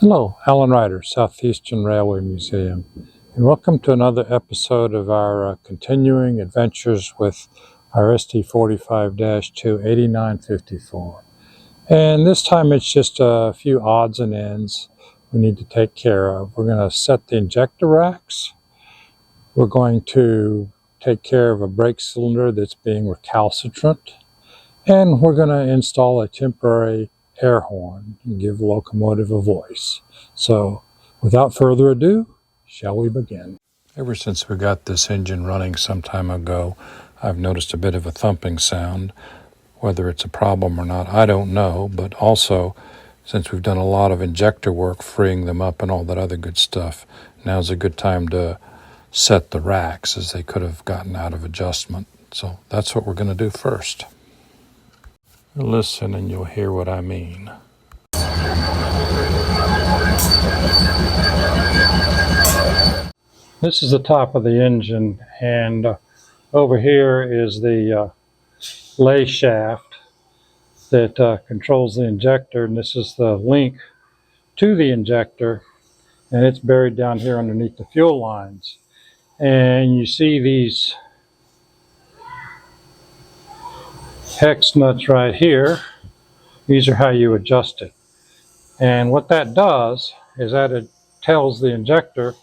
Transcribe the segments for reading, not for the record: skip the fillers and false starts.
Hello, Alan Ryder, Southeastern Railway Museum, and welcome to another episode of our continuing adventures with our ST45-2 8954. And this time it's just a few odds and ends we need to take care of. We're going to set the injector racks. We're going to take care of a brake cylinder that's being recalcitrant. And we're going to install a temporary air horn and give the locomotive a voice. So, without further ado, shall we begin? Ever since we got this engine running some time ago, I've noticed a bit of a thumping sound. Whether it's a problem or not, I don't know, but also, since we've done a lot of injector work, freeing them up and all that other good stuff, now's a good time to set the racks, as they could have gotten out of adjustment. So that's what we're going to do first. Listen and you'll hear what I mean. This is the top of the engine, and over here is the lay shaft that controls the injector, and this is the link to the injector, and it's buried down here underneath the fuel lines. And you see these hex nuts right here. These are how you adjust it. And what that does is that it tells the injector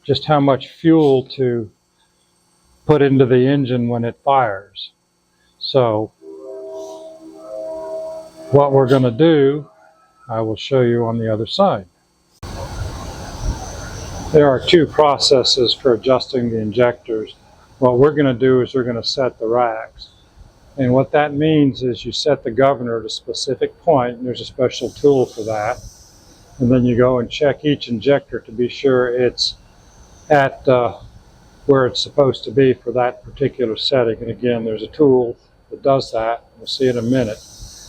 just how much fuel to put into the engine when it fires. So what we're going to do, I will show you on the other side. There are two processes for adjusting the injectors. What we're going to do is we're going to set the racks. And what that means is you set the governor at a specific point, and there's a special tool for that. And then you go and check each injector to be sure it's at where it's supposed to be for that particular setting. And again, there's a tool that does that. We'll see in a minute.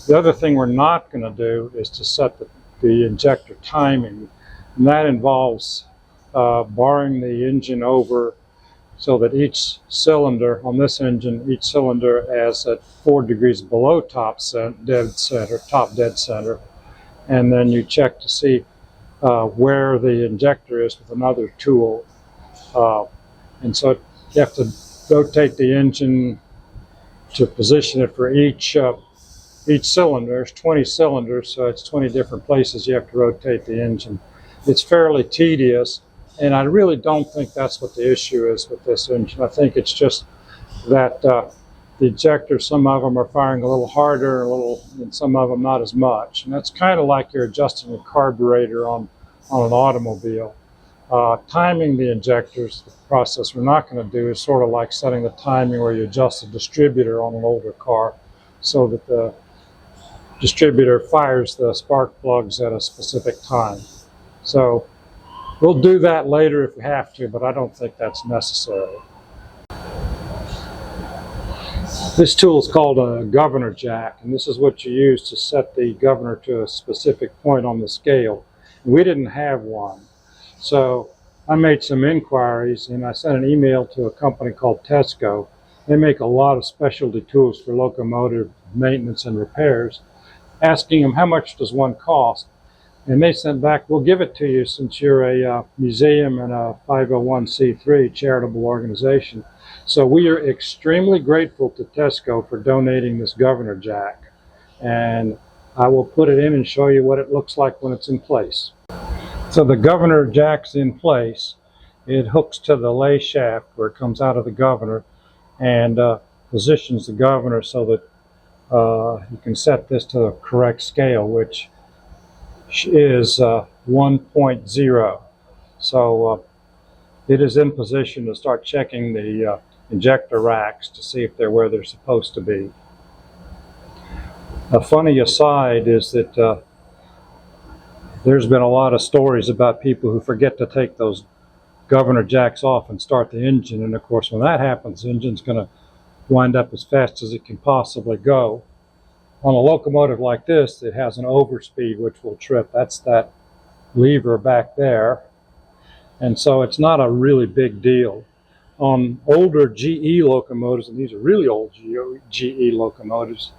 The other thing we're not going to do is to set the injector timing. And that involves barring the engine over so that each cylinder on this engine, each cylinder is at 4 degrees below top dead center. And then you check to see where the injector is with another tool. And so you have to rotate the engine to position it for each cylinder. There's 20 cylinders, so it's 20 different places you have to rotate the engine. It's fairly tedious. And I really don't think that's what the issue is with this engine. I think it's just that the injectors, some of them are firing a little harder, and some of them not as much. And that's kind of like you're adjusting a carburetor on an automobile. Timing the injectors, the process we're not going to do, is sort of like setting the timing where you adjust the distributor on an older car so that the distributor fires the spark plugs at a specific time. So we'll do that later if we have to, but I don't think that's necessary. This tool is called a governor jack, and this is what you use to set the governor to a specific point on the scale. We didn't have one. So I made some inquiries, and I sent an email to a company called Tesco. They make a lot of specialty tools for locomotive maintenance and repairs, asking them how much does one cost. And they sent back, we'll give it to you since you're a museum and a 501c3 charitable organization. So we are extremely grateful to Tesco for donating this governor jack. And I will put it in and show you what it looks like when it's in place. So the governor jack's in place. It hooks to the lay shaft where it comes out of the governor and positions the governor so that you can set this to the correct scale, which is 1.0. So it is in position to start checking the injector racks to see if they're where they're supposed to be. A funny aside is that there's been a lot of stories about people who forget to take those governor jacks off and start the engine. And of course, when that happens, the engine's going to wind up as fast as it can possibly go. On a locomotive like this, it has an overspeed which will trip. That's that lever back there. And so it's not a really big deal. On older GE locomotives, and these are really old GE locomotives,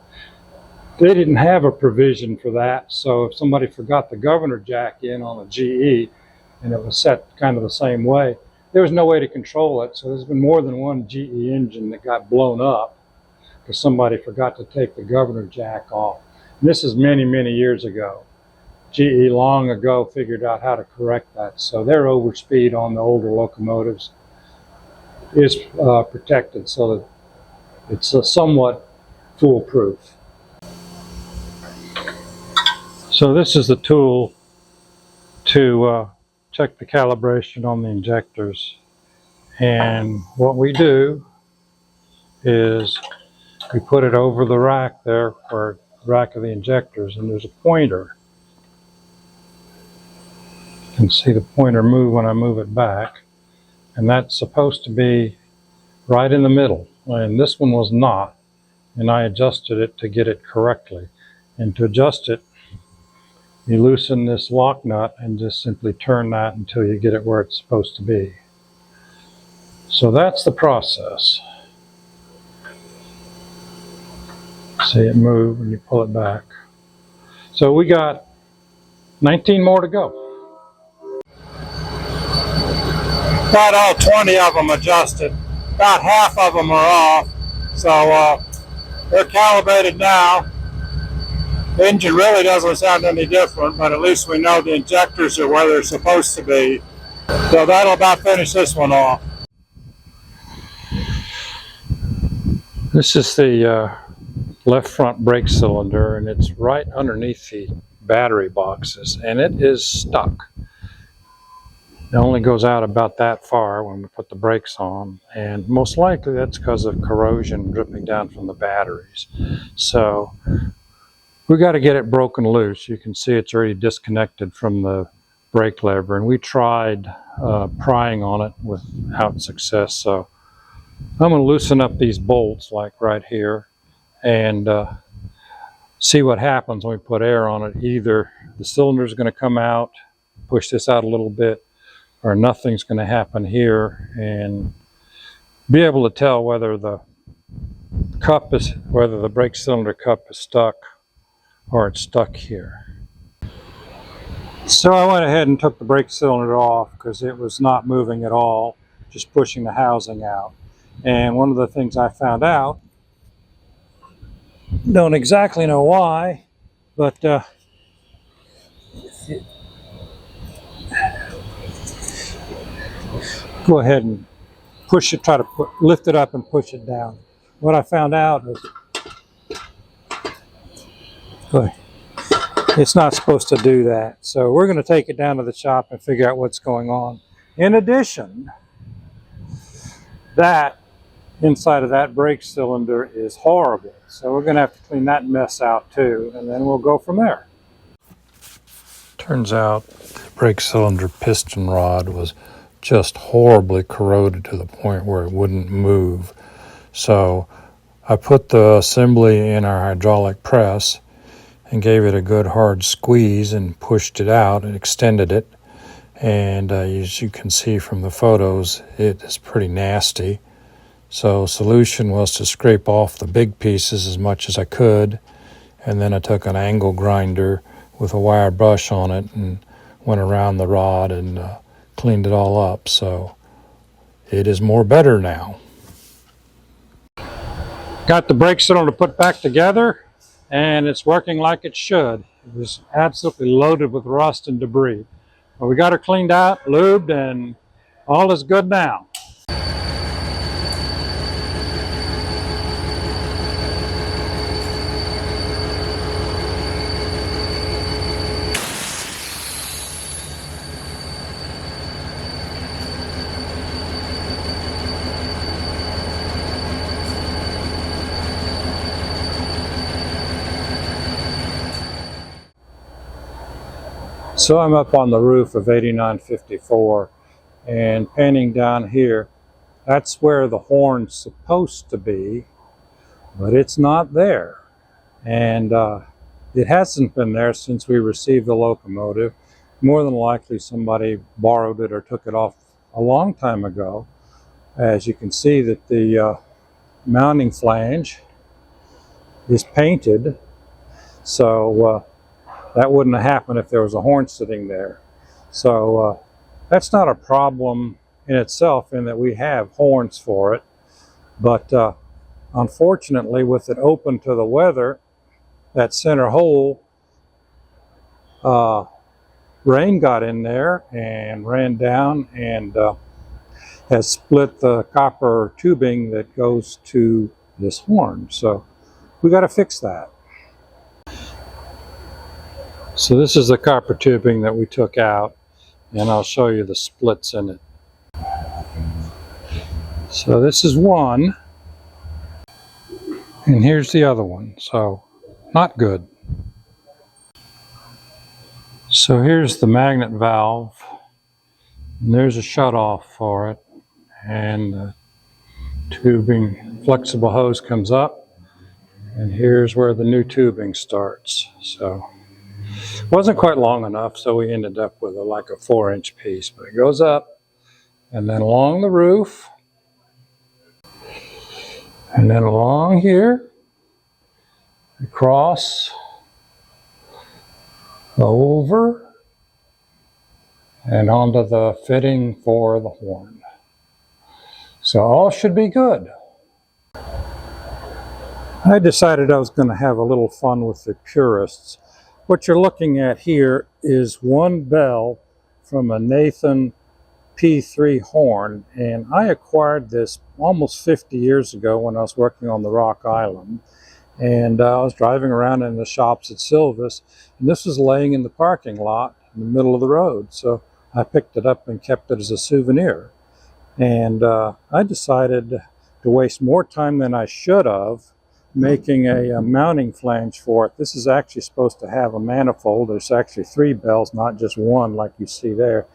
They didn't have a provision for that, so if somebody forgot the governor jack in on a GE and it was set kind of the same way, there was no way to control it. So there's been more than one GE engine that got blown up because somebody forgot to take the governor jack off. And this is many, many years ago. GE long ago figured out how to correct that. So their overspeed on the older locomotives is protected so that it's somewhat foolproof. So this is the tool to check the calibration on the injectors. And what we do is we put it over the rack there, or rack of the injectors, and there's a pointer. You can see the pointer move when I move it back. And that's supposed to be right in the middle. And this one was not. And I adjusted it to get it correctly. And to adjust it, you loosen this lock nut and just simply turn that until you get it where it's supposed to be. So that's the process. See it move when you pull it back. So we got 19 more to go. Got all 20 of them adjusted. About half of them are off. So they're calibrated now. The engine really doesn't sound any different, but at least we know the injectors are where they're supposed to be. So that'll about finish this one off. This is the left front brake cylinder, and it's right underneath the battery boxes, and it is stuck. It only goes out about that far when we put the brakes on, and most likely that's because of corrosion dripping down from the batteries. So we got to get it broken loose. You can see it's already disconnected from the brake lever, and we tried prying on it without success. So I'm going to loosen up these bolts like right here and see what happens when we put air on it. Either the cylinder is going to come out, push this out a little bit, or nothing's going to happen here, and be able to tell whether the brake cylinder cup is stuck or it's stuck here. So I went ahead and took the brake cylinder off because it was not moving at all, just pushing the housing out. And one of the things I found out, don't exactly know why, but go ahead and push it, try to lift it up and push it down. What I found out is it's not supposed to do that. So we're going to take it down to the shop and figure out what's going on. In addition, that inside of that brake cylinder is horrible. So we're going to have to clean that mess out too, and then we'll go from there. Turns out the brake cylinder piston rod was just horribly corroded to the point where it wouldn't move. So I put the assembly in our hydraulic press and gave it a good hard squeeze and pushed it out and extended it. And as you can see from the photos, it is pretty nasty. So solution was to scrape off the big pieces as much as I could, and then I took an angle grinder with a wire brush on it and went around the rod and cleaned it all up. So it is more better now. Got the brake cylinder put back together, and it's working like it should. It was absolutely loaded with rust and debris. But we got her cleaned out, lubed, and all is good now. So I'm up on the roof of 8954 and panning down here. That's where the horn's supposed to be, but it's not there. And it hasn't been there since we received the locomotive. More than likely somebody borrowed it or took it off a long time ago. As you can see that the mounting flange is painted, So that wouldn't have happened if there was a horn sitting there. So that's not a problem in itself in that we have horns for it. But unfortunately, with it open to the weather, that center hole, rain got in there and ran down and has split the copper tubing that goes to this horn. So we got to fix that. So this is the copper tubing that we took out, and I'll show you the splits in it. So this is one, and here's the other one. So not good. So here's the magnet valve, and there's a shutoff for it, and the tubing flexible hose comes up, and here's where the new tubing starts. So it wasn't quite long enough, so we ended up with like a 4-inch piece, but it goes up and then along the roof and then along here, across, over, and onto the fitting for the horn. So all should be good. I decided I was going to have a little fun with the purists. What you're looking at here is one bell from a Nathan P3 horn, and I acquired this almost 50 years ago when I was working on the Rock Island. And I was driving around in the shops at Silvis, and this was laying in the parking lot in the middle of the road. So I picked it up and kept it as a souvenir. And I decided to waste more time than I should have making a mounting flange for it. This is actually supposed to have a manifold. There's actually 3 bells, not just one like you see there.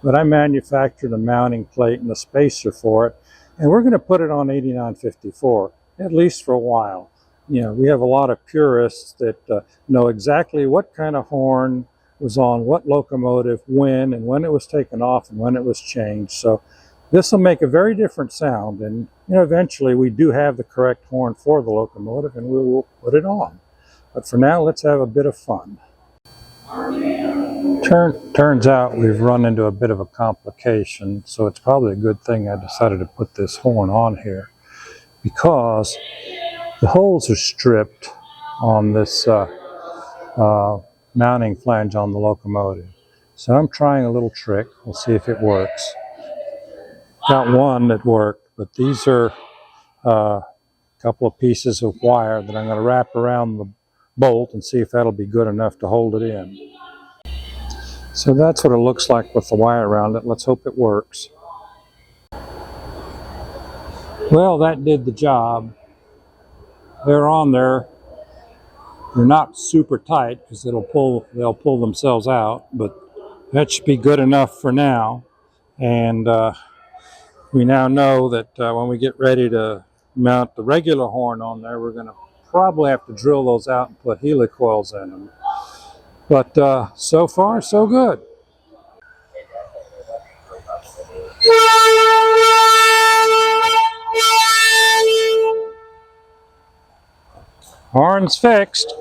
But I manufactured a mounting plate and a spacer for it, and we're going to put it on 8954, at least for a while. You know, we have a lot of purists that know exactly what kind of horn was on what locomotive when, and when it was taken off and when it was changed. So this will make a very different sound, and you know, eventually we do have the correct horn for the locomotive and we will put it on. But for now, let's have a bit of fun. Turns out we've run into a bit of a complication, so it's probably a good thing I decided to put this horn on here, because the holes are stripped on this mounting flange on the locomotive. So I'm trying a little trick. We'll see if it works. Got one that worked, but these are a couple of pieces of wire that I'm going to wrap around the bolt and see if that'll be good enough to hold it in. So that's what it looks like with the wire around it. Let's hope it works. Well, that did the job. They're on there. They're not super tight because they'll pull themselves out, but that should be good enough for now. And we now know that when we get ready to mount the regular horn on there, we're going to probably have to drill those out and put helicoils in them. But so far, so good. Horn's fixed.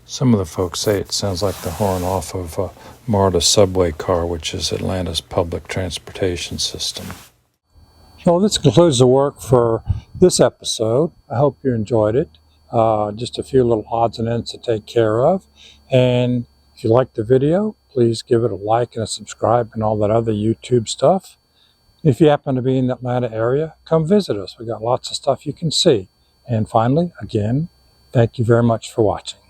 Some of the folks say it sounds like the horn off of a MARTA subway car, which is Atlanta's public transportation system. Well, this concludes the work for this episode. I hope you enjoyed it. Just a few little odds and ends to take care of. And if you liked the video, please give it a like and a subscribe and all that other YouTube stuff. If you happen to be in the Atlanta area, come visit us. We got lots of stuff you can see. And finally, again, thank you very much for watching.